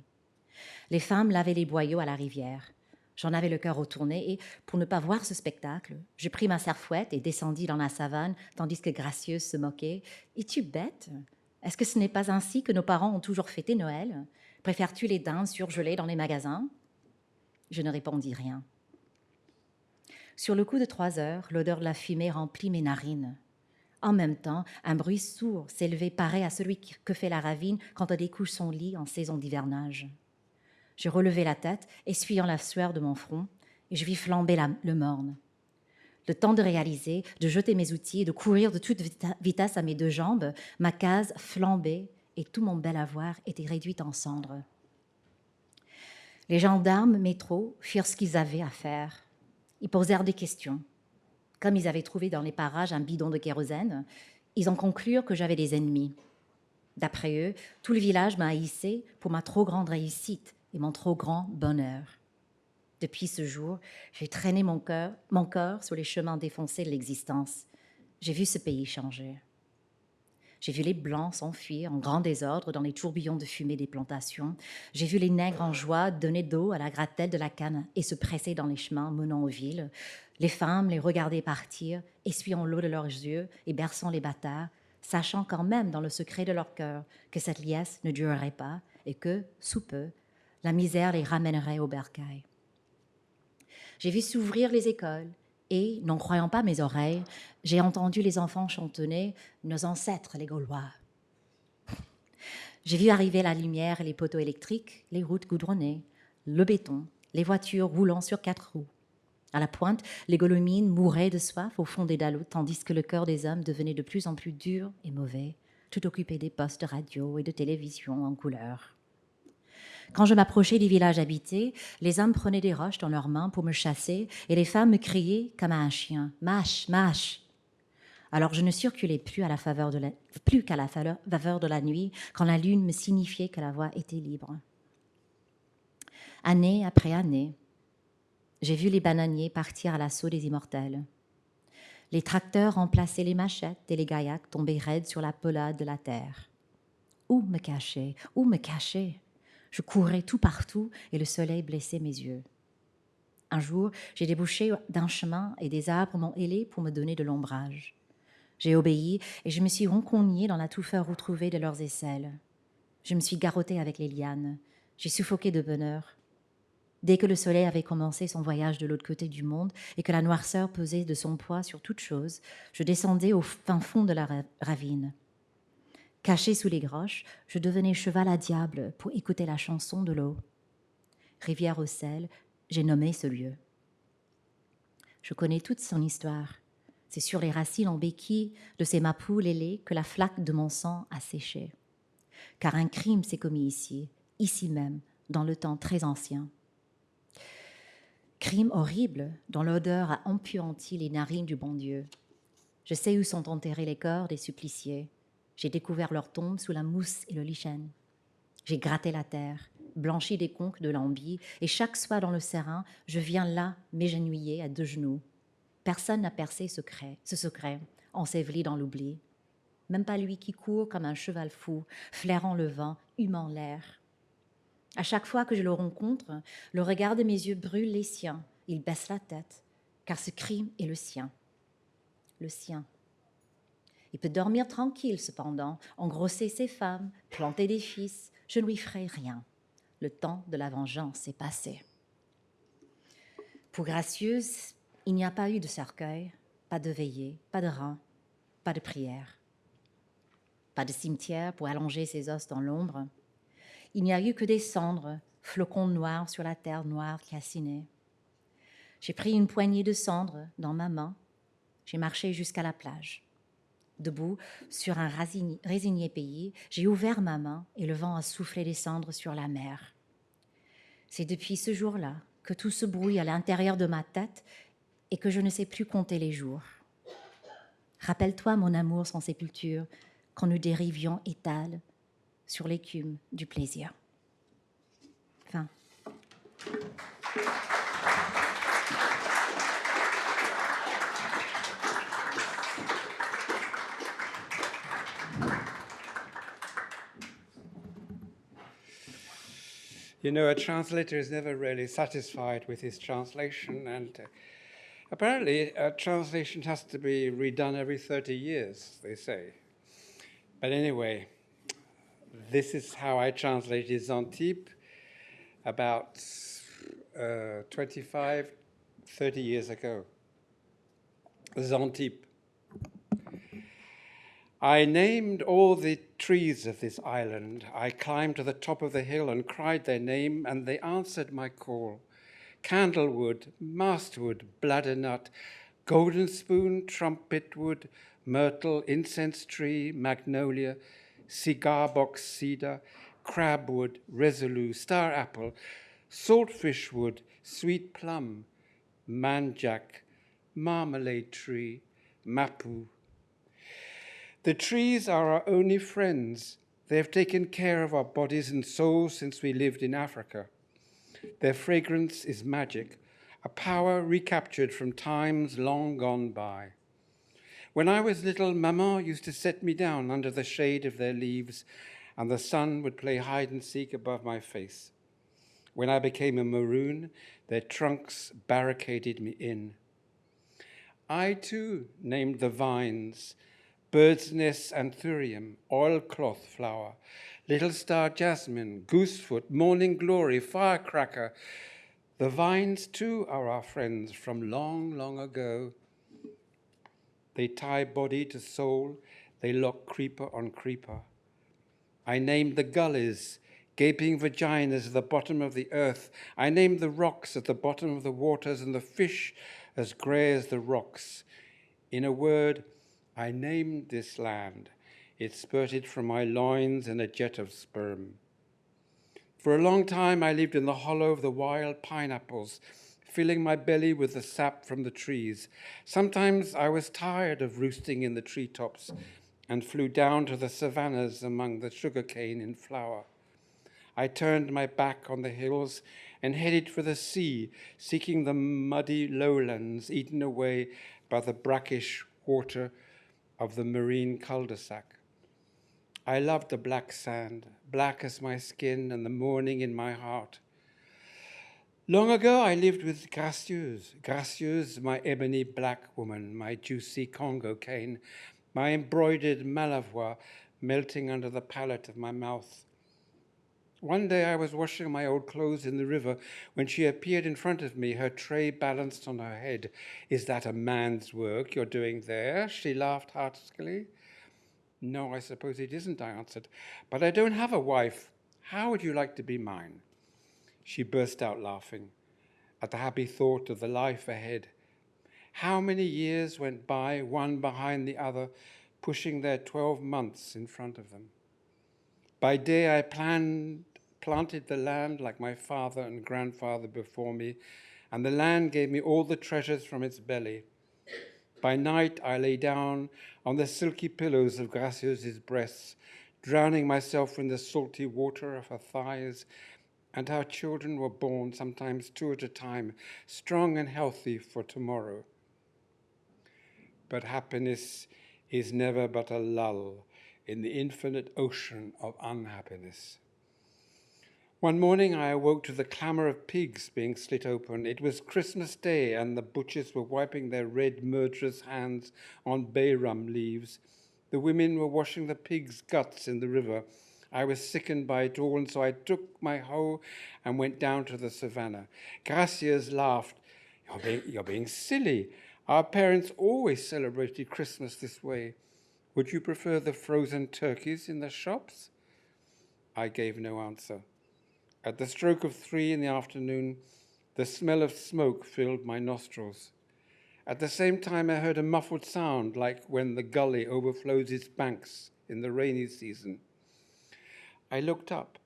Les femmes lavaient les boyaux à la rivière. J'en avais le cœur retourné et, pour ne pas voir ce spectacle, je pris ma serfouette et descendis dans la savane tandis que Gracieuse se moquait. « Es-tu bête ? Est-ce que ce n'est pas ainsi que nos parents ont toujours fêté Noël ? Préfères-tu les dindes surgelées dans les magasins ?» Je ne répondis rien. Sur le coup de 3 heures, l'odeur de la fumée remplit mes narines. En même temps, un bruit sourd s'élevait pareil à celui que fait la ravine quand elle découche son lit en saison d'hivernage. Je relevai la tête, essuyant la sueur de mon front, et je vis flamber le morne. Le temps de réaliser, de jeter mes outils et de courir de toute vitesse à mes 2 jambes, ma case flambait et tout mon bel avoir était réduit en cendres. Les gendarmes métro firent ce qu'ils avaient à faire. Ils posèrent des questions. Comme ils avaient trouvé dans les parages un bidon de kérosène, ils en conclurent que j'avais des ennemis. D'après eux, tout le village m'a haïssé pour ma trop grande réussite et mon trop grand bonheur. Depuis ce jour, j'ai traîné mon corps sur les chemins défoncés de l'existence. J'ai vu ce pays changer. J'ai vu les Blancs s'enfuir en grand désordre dans les tourbillons de fumée des plantations. J'ai vu les nègres en joie donner d'eau à la grattelle de la canne et se presser dans les chemins menant aux villes. Les femmes les regarder partir, essuyant l'eau de leurs yeux et berçant les bâtards, sachant quand même dans le secret de leur cœur que cette liesse ne durerait pas et que, sous peu, la misère les ramènerait au bercail. J'ai vu s'ouvrir les écoles et, n'en croyant pas mes oreilles, j'ai entendu les enfants chantonner « Nos ancêtres, les Gaulois ». J'ai vu arriver la lumière et les poteaux électriques, les routes goudronnées, le béton, les voitures roulant sur 4 roues. À la pointe, les golomines mouraient de soif au fond des dallots, tandis que le cœur des hommes devenait de plus en plus dur et mauvais, tout occupé des postes de radio et de télévision en couleur. Quand je m'approchais des villages habités, les hommes prenaient des roches dans leurs mains pour me chasser et les femmes me criaient comme à un chien « Mâche, mâche !» Alors je ne circulais plus qu'à la faveur de la nuit, quand la lune me signifiait que la voie était libre. Année après année, j'ai vu les bananiers partir à l'assaut des immortels. Les tracteurs remplaçaient les machettes et les gaillacs tombaient raides sur la pelade de la terre. Où me cacher? Où me cacher? Je courais tout partout et le soleil blessait mes yeux. Un jour, j'ai débouché d'un chemin et des arbres m'ont hélé pour me donner de l'ombrage. J'ai obéi et je me suis rencognée dans la touffeur retrouvée de leurs aisselles. Je me suis garottée avec les lianes. J'ai suffoqué de bonheur. Dès que le soleil avait commencé son voyage de l'autre côté du monde et que la noirceur pesait de son poids sur toute chose, je descendais au fin fond de la ravine. Cachée sous les groches, je devenais cheval à diable pour écouter la chanson de l'eau. Rivière au sel, j'ai nommé ce lieu. Je connais toute son histoire. C'est sur les racines en béquilles de ces mapoules ailées que la flaque de mon sang a séché. Car un crime s'est commis ici même, dans le temps très ancien. Crime horrible dont l'odeur a empuanti les narines du bon Dieu. Je sais où sont enterrés les corps des suppliciés. J'ai découvert leurs tombes sous la mousse et le lichen. J'ai gratté la terre, blanchi des conques de l'ambi, et chaque soir dans le serin, je viens là m'égenouiller à 2 genoux. Personne n'a percé ce secret, enseveli dans l'oubli. Même pas lui qui court comme un cheval fou, flairant le vent, humant l'air. À chaque fois que je le rencontre, le regard de mes yeux brûle les siens. Il baisse la tête, car ce crime est le sien. Le sien. Il peut dormir tranquille, cependant, engrosser ses femmes, planter des fils. Je ne lui ferai rien. Le temps de la vengeance est passé. Pour Gracieuse, il n'y a pas eu de cercueil, pas de veillée, pas de rein, pas de prière. Pas de cimetière pour allonger ses os dans l'ombre. Il n'y a eu que des cendres, flocons noirs sur la terre noire calcinée. J'ai pris une poignée de cendres dans ma main. J'ai marché jusqu'à la plage. Debout, sur un résigné pays, j'ai ouvert ma main et le vent a soufflé des cendres sur la mer. C'est depuis ce jour-là que tout se brouille à l'intérieur de ma tête et que je ne sais plus compter les jours. Rappelle-toi, mon amour sans sépulture, quand nous dérivions étales sur l'écume du plaisir. Fin. You know, a translator is never really satisfied with his translation, and apparently a translation has to be redone every 30 years, they say. But anyway, this is how I translated Xantippe about 25, 30 years ago. Xantippe. I named all the trees of this island. I climbed to the top of the hill and cried their name, and they answered my call. Candlewood, mastwood, bladdernut, golden spoon, trumpetwood, myrtle, incense tree, magnolia, cigar box cedar, crabwood, resolute, star apple, saltfish wood, sweet plum, manjack, marmalade tree, mapu. The trees are our only friends. They have taken care of our bodies and souls since we lived in Africa. Their fragrance is magic, a power recaptured from times long gone by. When I was little, Maman used to set me down under the shade of their leaves, and the sun would play hide and seek above my face. When I became a maroon, their trunks barricaded me in. I too named the vines bird's nest anthurium, oilcloth flower, little star jasmine, goosefoot, morning glory, firecracker. The vines too are our friends from long, long ago. They tie body to soul, they lock creeper on creeper. I named the gullies, gaping vaginas at the bottom of the earth. I named the rocks at the bottom of the waters and the fish as grey as the rocks. In a word, I named this land. It spurted from my loins in a jet of sperm. For a long time, I lived in the hollow of the wild pineapples, filling my belly with the sap from the trees. Sometimes I was tired of roosting in the treetops and flew down to the savannas among the sugarcane in flower. I turned my back on the hills and headed for the sea, seeking the muddy lowlands eaten away by the brackish water of the marine cul-de-sac. I loved the black sand, black as my skin and the morning in my heart. Long ago, I lived with Gracieuse. Gracieuse, my ebony black woman, my juicy Congo cane, my embroidered Malavoie melting under the palate of my mouth. One day I was washing my old clothes in the river when she appeared in front of me, her tray balanced on her head. "Is that a man's work you're doing there?" She laughed heartily. "No, I suppose it isn't," I answered. "But I don't have a wife. How would you like to be mine?" She burst out laughing at the happy thought of the life ahead. How many years went by, one behind the other, pushing their 12 months in front of them. By day, I planted the land like my father and grandfather before me, and the land gave me all the treasures from its belly. By night, I lay down on the silky pillows of Gracieuse's breasts, drowning myself in the salty water of her thighs, and our children were born, sometimes 2 at a time, strong and healthy for tomorrow. But happiness is never but a lull in the infinite ocean of unhappiness. One morning I awoke to the clamor of pigs being slit open. It was Christmas Day and the butchers were wiping their red murderous hands on bay rum leaves. The women were washing the pigs' guts in the river. I was sickened by it all, and so I took my hoe and went down to the savannah. Gracieuse laughed. You're being silly. Our parents always celebrated Christmas this way. Would you prefer the frozen turkeys in the shops? I gave no answer. At the stroke of 3 in the afternoon, the smell of smoke filled my nostrils. At the same time, I heard a muffled sound like when the gully overflows its banks in the rainy season. I looked up,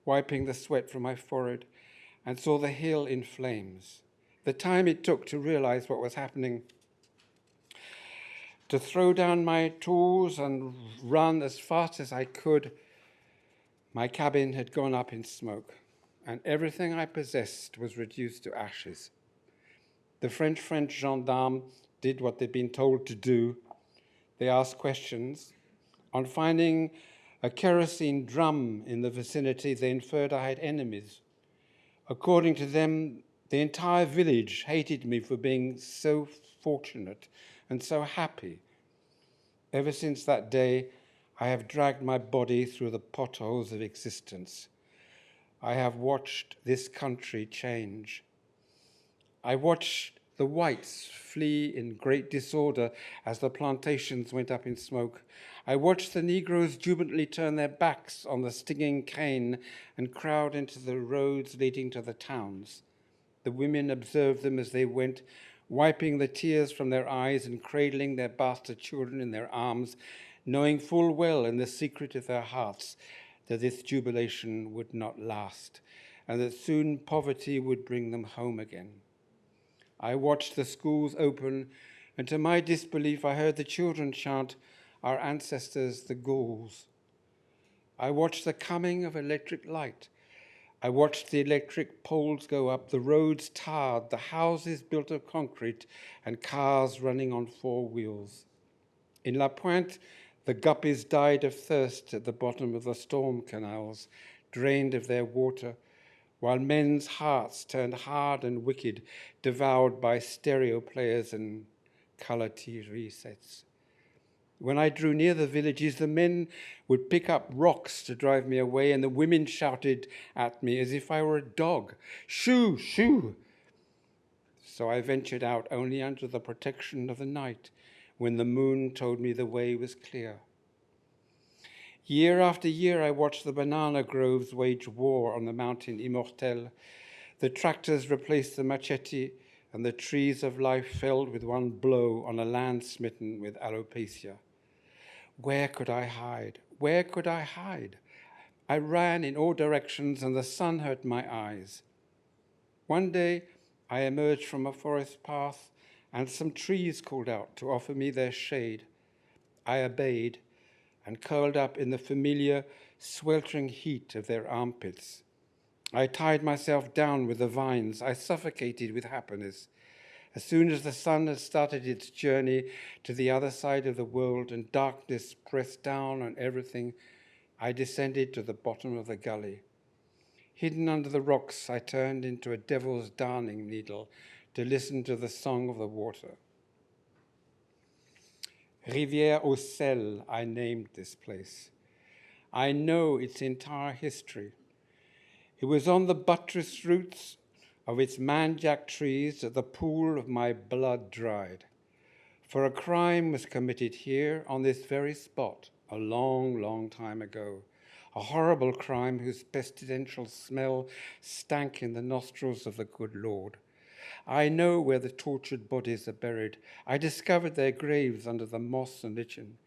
wiping the sweat from my forehead, and saw the hill in flames. The time it took to realize what was happening, to throw down my tools and run as fast as I could, my cabin had gone up in smoke, and everything I possessed was reduced to ashes. The French gendarmes did what they'd been told to do. They asked questions. On finding a kerosene drum in the vicinity, they inferred I had enemies. According to them, the entire village hated me for being so fortunate and so happy. Ever since that day, I have dragged my body through the potholes of existence. I have watched this country change. I watched the whites flee in great disorder as the plantations went up in smoke. I watched the Negroes jubilantly turn their backs on the stinging cane and crowd into the roads leading to the towns. The women observed them as they went, wiping the tears from their eyes and cradling their bastard children in their arms, knowing full well in the secret of their hearts that this jubilation would not last, and that soon poverty would bring them home again. I watched the schools open, and to my disbelief, I heard the children chant, "Our ancestors, the Gauls." I watched the coming of electric light. I watched the electric poles go up, the roads tarred, the houses built of concrete, and cars running on 4 wheels. In La Pointe, the guppies died of thirst at the bottom of the storm canals, drained of their water, while men's hearts turned hard and wicked, devoured by stereo players and color TV sets. When I drew near the villages, the men would pick up rocks to drive me away, and the women shouted at me as if I were a dog, "Shoo, shoo!" So I ventured out only under the protection of the night, when the moon told me the way was clear. Year after year, I watched the banana groves wage war on the mountain Immortel. The tractors replaced the machete, and the trees of life felled with one blow on a land smitten with alopecia. Where could I hide? Where could I hide? I ran in all directions, and the sun hurt my eyes. One day, I emerged from a forest path, and some trees called out to offer me their shade. I obeyed, and curled up in the familiar, sweltering heat of their armpits. I tied myself down with the vines. I suffocated with happiness. As soon as the sun had started its journey to the other side of the world and darkness pressed down on everything, I descended to the bottom of the gully. Hidden under the rocks, I turned into a devil's darning needle to listen to the song of the water. Rivière au Sel, I named this place. I know its entire history. It was on the buttress roots of its manjack trees that the pool of my blood dried. For a crime was committed here on this very spot a long, long time ago. A horrible crime whose pestilential smell stank in the nostrils of the good Lord. I know where the tortured bodies are buried. I discovered their graves under the moss and lichen.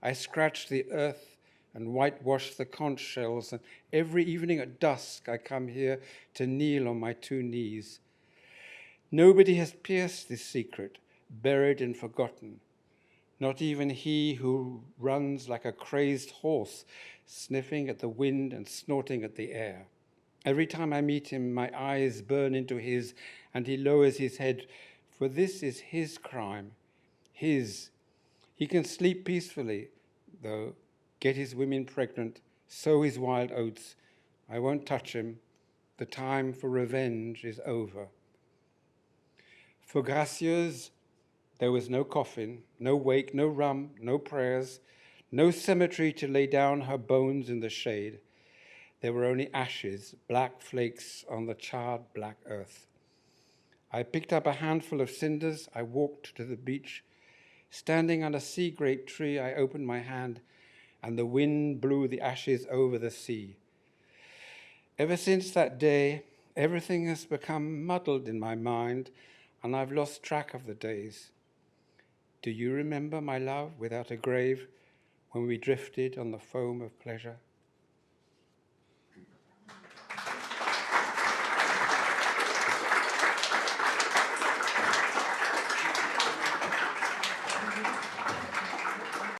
I scratched the earth and whitewashed the conch shells, and every evening at dusk I come here to kneel on my 2 knees. Nobody has pierced this secret, buried and forgotten. Not even he who runs like a crazed horse, sniffing at the wind and snorting at the air. Every time I meet him, my eyes burn into his, and he lowers his head, for this is his crime, his. He can sleep peacefully, though, get his women pregnant, sow his wild oats. I won't touch him. The time for revenge is over. For Gracieuse, there was no coffin, no wake, no rum, no prayers, no cemetery to lay down her bones in the shade. There were only ashes, black flakes on the charred black earth. I picked up a handful of cinders. I walked to the beach. Standing on a sea grape tree, I opened my hand, and the wind blew the ashes over the sea. Ever since that day, everything has become muddled in my mind, and I've lost track of the days. Do you remember, my love, without a grave, when we drifted on the foam of pleasure?